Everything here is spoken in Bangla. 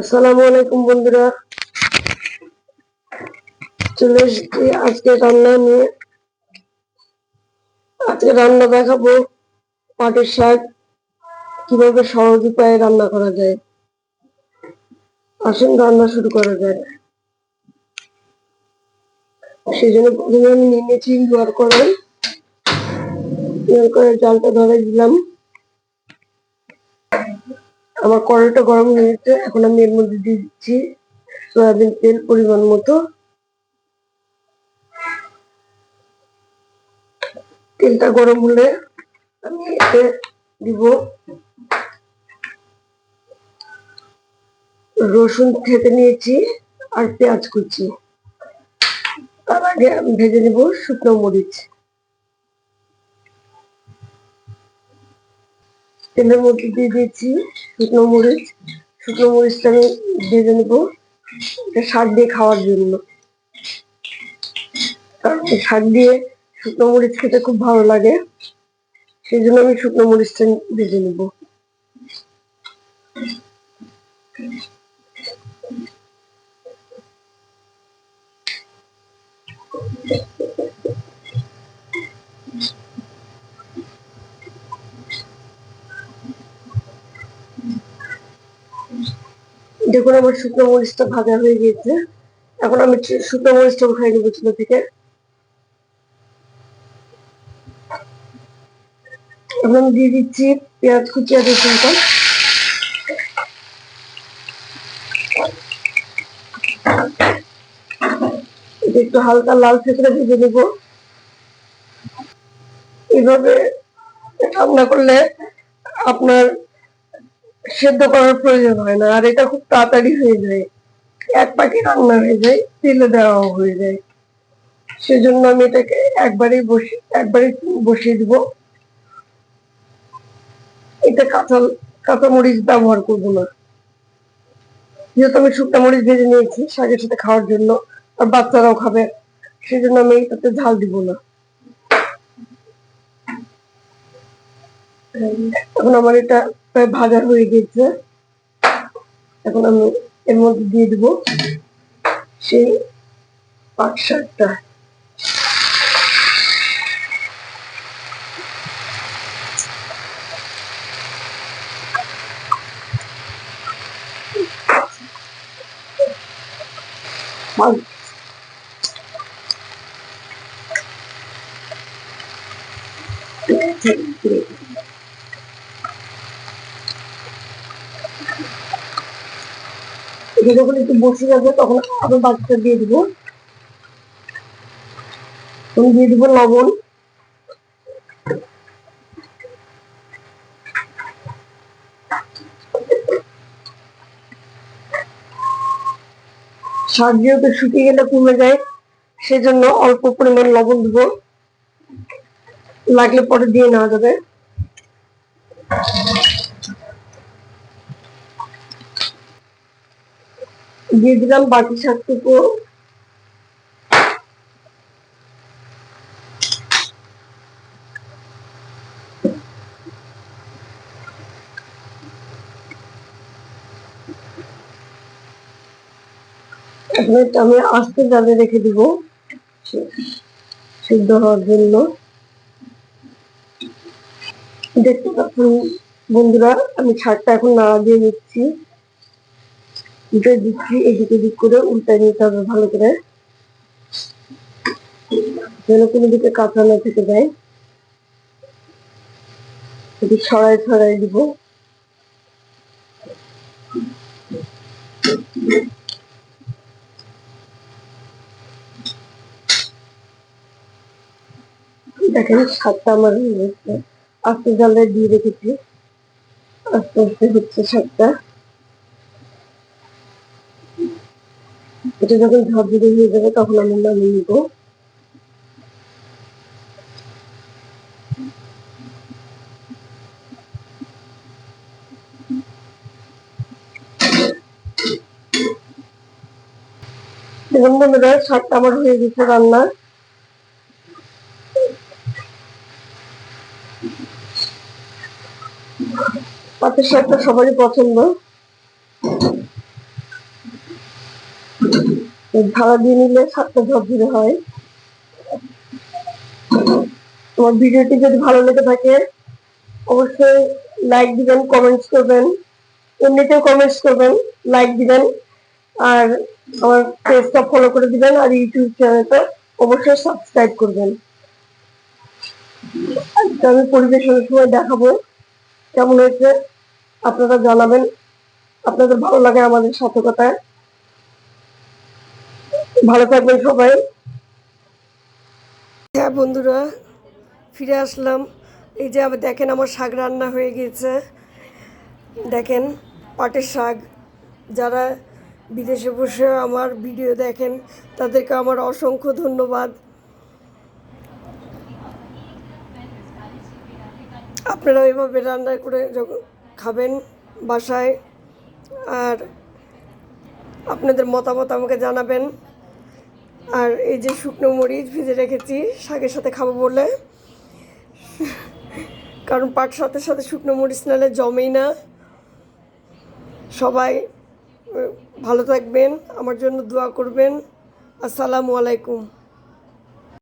আসসালামু আলাইকুম বন্ধুরা, চলে এসেছি আজকে রান্না নিয়ে। আজকে রান্না দেখাবো পাটের শাক কিভাবে সহজ উপায়ে রান্না করা যায়। আসুন রান্না শুরু করা যায়। সেই জন্য প্রথমে আমি নিয়ে নিয়েছি লোহার কড়াই। জালটা ধরে দিলাম। আমার কড়াইটা গরম হয়ে গেছে। এখন আমি এর মধ্যে দিয়ে দিচ্ছি সয়াবিন তেল পরিমাণ মতো। তেলটা গরম হলে আমি এতে দিব রসুন থেতে নিয়েছি আর পেঁয়াজ কুচি। তার আগে আমি ভেজে নেব শুকনো মরিচ। তেলের মধ্যে দিয়ে দিয়েছি শুকনো মরিচ। শুকনো মরিচটা আমি ভেজে নেব, এটা শাক দিয়ে খাওয়ার জন্য। কারণ শাক দিয়ে শুকনো মরিচ খেতে খুব ভালো লাগে, সেই জন্য আমি শুকনো মরিচটা ভেজে নেব। দেখুন আমার শুকনো মরিচটা ভাজা হয়ে গিয়েছে। এখন আমি শুকনো মরিচটা উঠাই নেবো চুলা থেকে। এখন আমি দিয়ে দিচ্ছি পেঁয়াজ কুচি আর রসুনটা। একটু হালকা লাল থেকে ভেজে নেবো। এভাবে রান্না করলে আপনার সেদ্ধ করার প্রয়োজন হয় না, আর এটা খুব তাড়াতাড়ি হয়ে যায়। এক পাখি রান্না হয়ে যায়, তেলে দেওয়া হয়ে যায়। সেজন্য আমি এটাকে একবারেই বসিয়ে দিব। এটা কাঁচা মরিচ ব্যবহার করবো না, যেহেতু আমি শুকনো মরিচ ভেজে নিয়েছি শাকের সাথে খাওয়ার জন্য, আর বাচ্চারাও খাবে, সেজন্য আমি এটাতে ঝাল দিব না। এখন আমার এটা প্রায় ভাজা হয়ে গেছে। এখন আমি এর মধ্যে দিয়ে দিব সেই পাট শাকটা। এটা যখন একটু বসে যাবে তখন আবার বাচ্চা দিয়ে দিব। দিয়ে দিব লবণ। শাক যেহেতু শুকিয়ে গেলে কমে যায়, সেজন্য অল্প পরিমাণ লবণ দিব, লাগলে পরে দিয়ে নেওয়া যাবে। দিয়ে দিলাম বাকি শাকটুকু। আমি আস্তে জালে রেখে দিব সিদ্ধ হওয়ার জন্য। দেখতে পাচ্ছেন বন্ধুরা, আমি শাকটা এখন নাড়া দিয়ে নিচ্ছি, এদিক ওদিক করে উল্টাই নিতে হবে ভালো করে, যেন কোনো দিকে কাঁচা না থেকে যায়। এটি ছড়াই ছড়াই দিব। দেখেন শাকটা আমার আস্তে জালে দিয়ে রেখেছি, আস্তে আস্তে হচ্ছে শাকটা। এটা যখন ঝরঝরে হয়ে যাবে তখন আমি নামিয়ে নিব। দেখুন বন্ধুরা, শাকটা আমার হয়ে গেছে রান্না। পাটের শাকটা সবারই পছন্দ। ঢালা দিয়ে নিলে স্বাদটা ঝরঝরে হয়। তোমার ভিডিওটি যদি ভালো লেগে থাকে অবশ্যই লাইক দিবেন, কমেন্টস করবেন, এমনিতেও কমেন্টস করবেন, লাইক দিবেন, আর আমার পেজটা ফলো করে দিবেন, আর ইউটিউব চ্যানেলটা অবশ্যই সাবস্ক্রাইব করবেন। আজকে আমি পরিবেশনের সময় দেখাবো কেমন হয়েছে, আপনারা জানাবেন। আপনাদের ভালো লাগে আমাদের সাথে। ভালো থাকবেন সবাই। হ্যাঁ বন্ধুরা, ফিরে আসলাম। এই যে আবার দেখেন আমার শাক রান্না হয়ে গিয়েছে। দেখেন পাটের শাক। যারা বিদেশে বসে আমার ভিডিও দেখেন তাদেরকে আমার অসংখ্য ধন্যবাদ। আপনারা এভাবে রান্না করে যখন খাবেন বাসায়, আর আপনাদের মতামত আমাকে জানাবেন। আর এই যে শুকনো মরিচ ভেজে রেখেছি শাকের সাথে খাবো বলে, কারণ পাট সাথে সাথে শুকনো মরিচ নালে জমেই না। সবাই ভালো থাকবেন, আমার জন্য দোয়া করবেন। আসসালামু আলাইকুম।